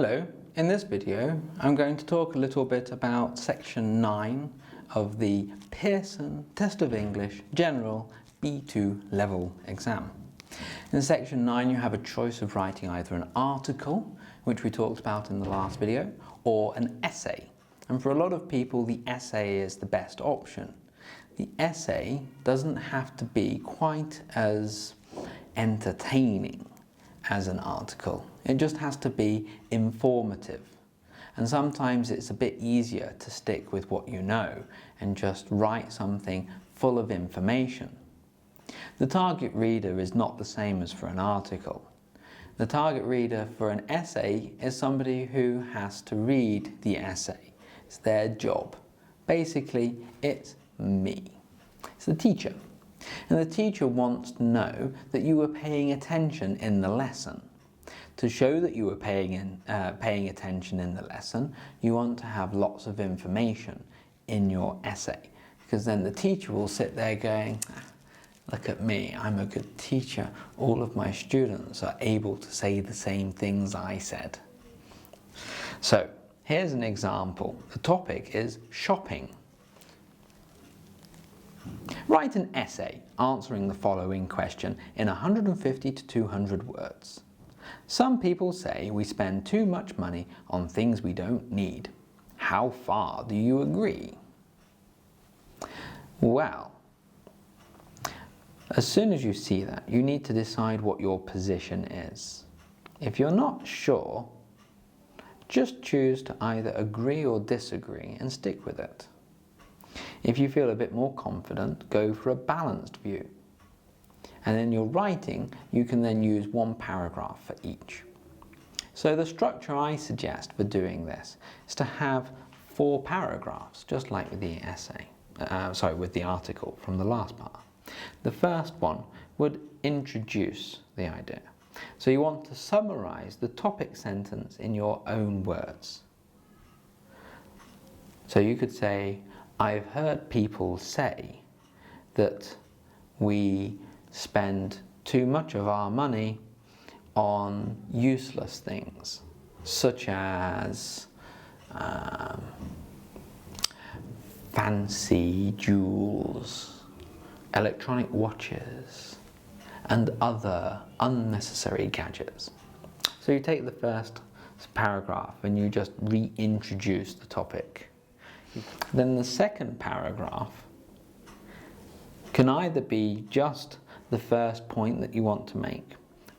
Hello, in this video I'm going to talk a little bit about section 9 of the Pearson Test of English General B2 level exam. In section 9 you have a choice of writing either an article, which we talked about in the last video, or an essay. And for a lot of people the essay is the best option. The essay doesn't have to be quite as entertaining as an article. It just has to be informative. And sometimes it's a bit easier to stick with what you know and just write something full of information. The target reader is not the same as for an article. The target reader for an essay is somebody who has to read the essay. It's their job. Basically, it's me. It's the teacher. And the teacher wants to know that you were paying attention in the lesson. To show that you were paying attention in the lesson, you want to have lots of information in your essay, because then the teacher will sit there going, look at me, I'm a good teacher. All of my students are able to say the same things I said. So here's an example. The topic is shopping. Write an essay answering the following question in 150 to 200 words. Some people say we spend too much money on things we don't need. How far do you agree? Well, as soon as you see that, you need to decide what your position is. If you're not sure, just choose to either agree or disagree and stick with it. If you feel a bit more confident, go for a balanced view. And in your writing, you can then use one paragraph for each. So the structure I suggest for doing this is to have 4 paragraphs, just like with the essay, with the article from the last part. The first one would introduce the idea. So you want to summarize the topic sentence in your own words. So you could say, I've heard people say that we spend too much of our money on useless things, such as fancy jewels, electronic watches, and other unnecessary gadgets. So you take the first paragraph and you just reintroduce the topic. Then the second paragraph can either be just the first point that you want to make,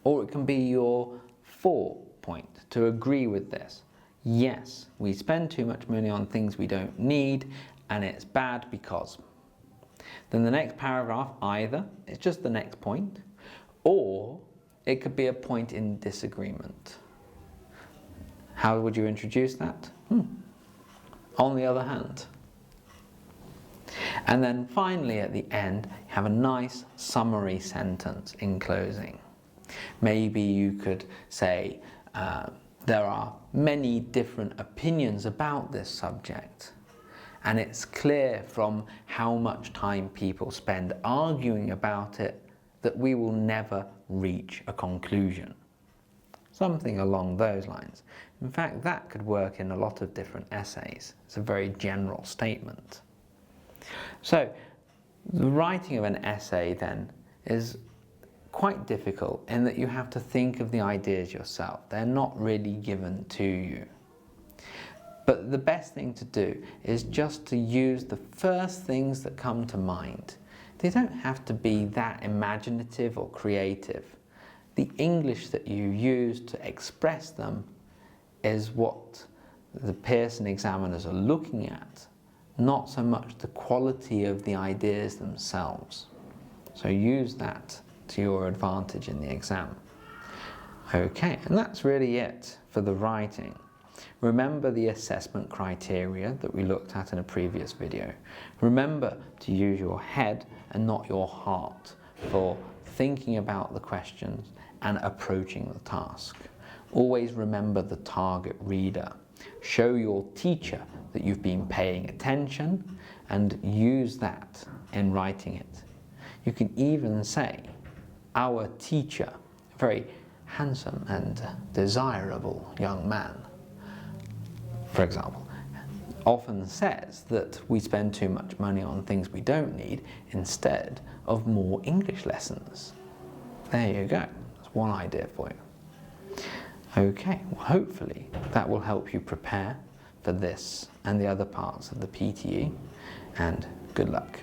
or it can be your 4th point to agree with this. Yes, we spend too much money on things we don't need, and it's bad because. Then the next paragraph, either it's just the next point, or it could be a point in disagreement. How would you introduce that? On the other hand. And then finally at the end, you have a nice summary sentence in closing. Maybe you could say, there are many different opinions about this subject, and it's clear from how much time people spend arguing about it that we will never reach a conclusion. Something along those lines. In fact, that could work in a lot of different essays. It's a very general statement. So, the writing of an essay then is quite difficult in that you have to think of the ideas yourself. They're not really given to you. But the best thing to do is just to use the first things that come to mind. They don't have to be that imaginative or creative. The English that you use to express them is what the Pearson examiners are looking at, not so much the quality of the ideas themselves. So use that to your advantage in the exam. Okay, and that's really it for the writing. Remember the assessment criteria that we looked at in a previous video. Remember to use your head and not your heart for thinking about the questions and approaching the task. Always remember the target reader. Show your teacher that you've been paying attention and use that in writing it. You can even say, our teacher, a very handsome and desirable young man, for example, often says that we spend too much money on things we don't need instead of more English lessons. There you go. That's one idea for you. Okay, well, hopefully that will help you prepare for this and the other parts of the PTE, and good luck.